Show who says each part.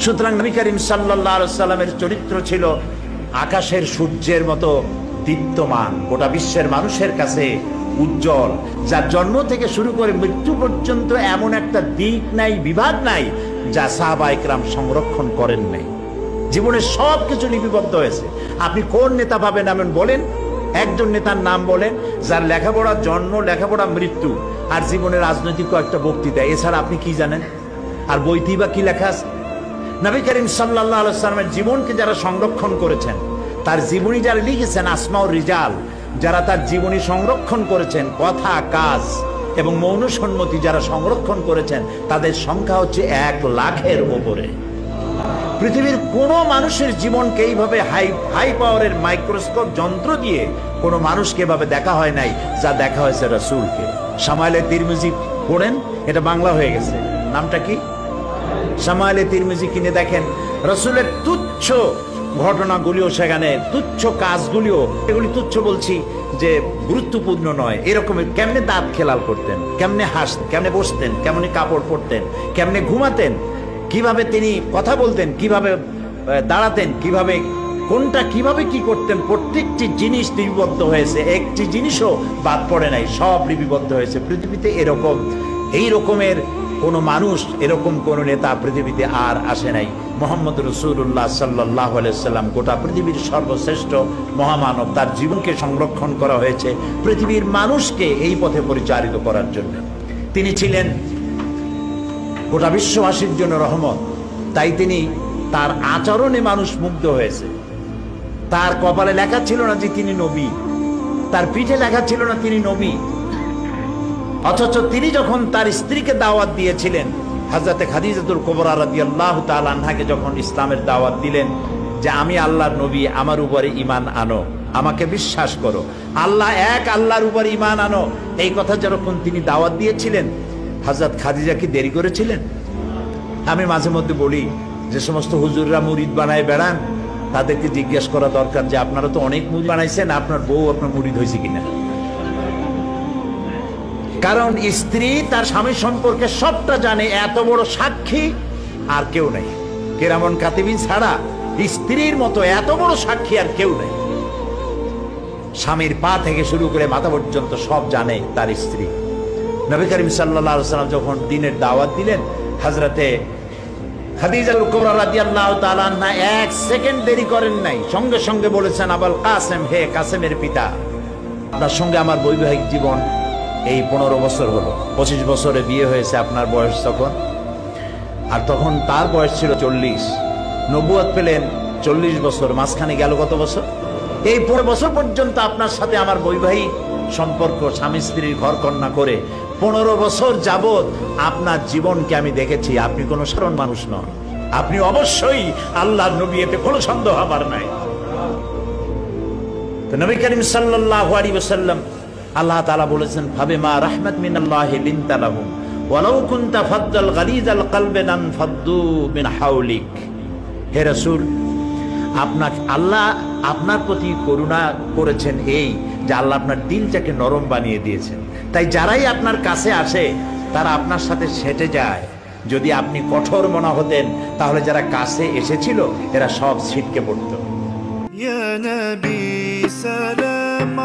Speaker 1: সুতরাং নবী করিম সাল্লাল্লাহু আলাইহি ওয়াসাল্লামের চরিত্র ছিল আকাশের সূর্যের মতো দীপ্তমান, গোটা বিশ্বের মানুষের কাছে উজ্জ্বল, যার জন্ম থেকে শুরু করে মৃত্যু পর্যন্ত এমন একটা দিক নাই, বিভাগ নাই যা সাহাবায়ে কেরাম সংরক্ষণ করেন নাই। জীবনের সব কিছু লিপিবদ্ধ হয়েছে। আপনি কোন নেতা পাবেন এমন বলেন, একজন নেতার নাম বলেন যার লেখাপড়া জন্ম, লেখাপড়া মৃত্যু, আর জীবনের রাজনৈতিক একটা বক্তৃতা, এছাড়া আপনি কি জানেন? আর বইতেই বা কি লেখা আছে? নবী করিম সাল্লাল্লাহু আলাইহি ওয়াসাল্লামের জীবনকে যারা সংরক্ষণ করেছেন, তার জীবনী যারা লিখেছেন, আসমাউর রিজাল, যারা তার জীবনী সংরক্ষণ করেছেন, কথা, কাজ এবং মৌন সম্মতি যারা সংরক্ষণ করেছেন, তাদের সংখ্যা হচ্ছে 1 লাখের উপরে। পৃথিবীর কোনো মানুষের জীবনকে এইভাবে হাই পাওয়ারের মাইক্রোস্কোপ যন্ত্র দিয়ে কোনো মানুষকে এভাবে দেখা হয় নাই যা দেখা হয়েছে রাসূলকে। শামাইলে তিরমিজি পড়েন, এটা বাংলা হয়ে গেছে, নামটা কি? শামাইলে তিরমিজি কিনে দেখেন, রাসূলের তুচ্ছ ঘটনাগুলিও সেখানে, তুচ্ছ কাজগুলিও, এগুলি তুচ্ছ বলছি যে গুরুত্বপূর্ণ নয়, এরকম কেমনে দাঁত খেলাল করতেন, কেমনে হাসতেন, কেমনে বসতেন, কেমনে কাপড় পরতেন, কেমনে ঘুমাতেন, কিভাবে তিনি কথা বলতেন, কিভাবে দাঁড়াতেন, কিভাবে কোনটা কিভাবে কি করতেন, প্রত্যেকটি জিনিস লিপিবদ্ধ হয়েছে, একটি জিনিসও বাদ পড়ে নাই, সব লিপিবদ্ধ হয়েছে। পৃথিবীতে এরকম, এই রকমের কোনো মানুষ, এরকম কোনো নেতা পৃথিবীতে আর আসে নাই। মুহাম্মদ রাসূলুল্লাহ সাল্লাল্লাহু আলাইহি ওয়াসাল্লাম গোটা পৃথিবীর সর্বশ্রেষ্ঠ মহামানব, তার জীবনকে সংরক্ষণ করা হয়েছে পৃথিবীর মানুষকে এই পথে পরিচালিত করার জন্য। তিনি ছিলেন গোটা বিশ্ববাসীর জন্য রহমত, তাই তিনি, তার আচরণে মানুষ মুগ্ধ হয়েছে। তার কপালে লেখা ছিল না যে তিনি নবী, তার পিঠে লেখা ছিল না তিনি নবী, অথচ তিনি যখন তার স্ত্রীকে দাওয়াত দিয়েছিলেন, হযরতে খাদিজাতুল কুবরা রাদিয়াল্লাহু তাআলা আনহাকে যখন ইসলামের দাওয়াত দিলেন যে আমি আল্লাহর নবী, আমার উপরে ঈমান আনো, আমাকে বিশ্বাস করো, আল্লাহ এক, আল্লাহর উপর ঈমান আনো, এই কথা যখন তিনি দাওয়াত দিয়েছিলেন, হযরত খাদিজা কি দেরি করেছিলেন? আমি মাঝে মধ্যে বলি, যে সমস্ত হুজুররা মুরিদ বানায় বেড়ান, তাদেরকে জিজ্ঞেস করা দরকার যে আপনারা তো অনেক মুরিদ বানাইছেন, আপনার বউ আপনার মুরিদ হয়েছে কিনা? কারণ স্ত্রী তার স্বামী সম্পর্কে সবটা জানে, এত বড় সাক্ষী আর কেউ নেই। কিরামান কাতিবিন ছাড়া স্ত্রীর মতো এত বড় সাক্ষী আর কেউ নেই। স্বামীর পা থেকে শুরু করে মাথা পর্যন্ত সব জানে তার স্ত্রী। নবী করিম সাল্লাল্লাহু আলাইহি ওয়াসাল্লাম যখন দ্বীনের দাওয়াত দিলেন, হযরতে খাদিজাতুল কুবরা রাদিয়াল্লাহু তাআলা আনহা 1 সেকেন্ড দেরি করেন নাই, সঙ্গে সঙ্গে বলেছেন, আবুল কাসেম, হে কাসেমের পিতা, আপনার সঙ্গে আমার বৈবাহিক জীবন এই 15 বছর হলো, 25 বছরে বিয়ে হয়েছে আপনার বয়স তখন, আর তখন তার বয়স ছিল 40, নবুয়ত পেলেন 40 বছর, মাঝখানে গেল কত বছর? এই 15 বছর পর্যন্ত আপনার সাথে আমার বৈবাহিক সম্পর্ক, স্বামী স্ত্রীর ঘর কন্যা করে 15 বছর যাবত আপনার জীবনকে আমি দেখেছি। আপনি কোনো সাধারণ মানুষ নন, আপনি অবশ্যই আল্লাহর নবী, এতে কোনো সন্দেহ আমার নাই। তো নবী করিম সাল্লাল্লাহু আলাইহি ওয়াসাল্লাম, আল্লাহ তাআলা বলেছেন, ফাবিমা রাহমাত মিনাল্লাহি লিনতা লাহুম ওয়ালাউ কুনতা ফাদ্দাল গালিজাল কলবি লানফাদ্দু মিন হাওলিক। হে রাসূল, আল্লাহ আপনার প্রতি করুণা করেছেন এই যে আল্লাহ আপনার দিলটাকে নরম বানিয়ে দিয়েছেন, তাই যারাই আপনার কাছে আসে তারা আপনার সাথে সেটে যায়। যদি আপনি কঠোর মনা হতেন, তাহলে যারা কাছে এসেছিল এরা সব ছিটকে পড়তো। ইয়া নবী সালাম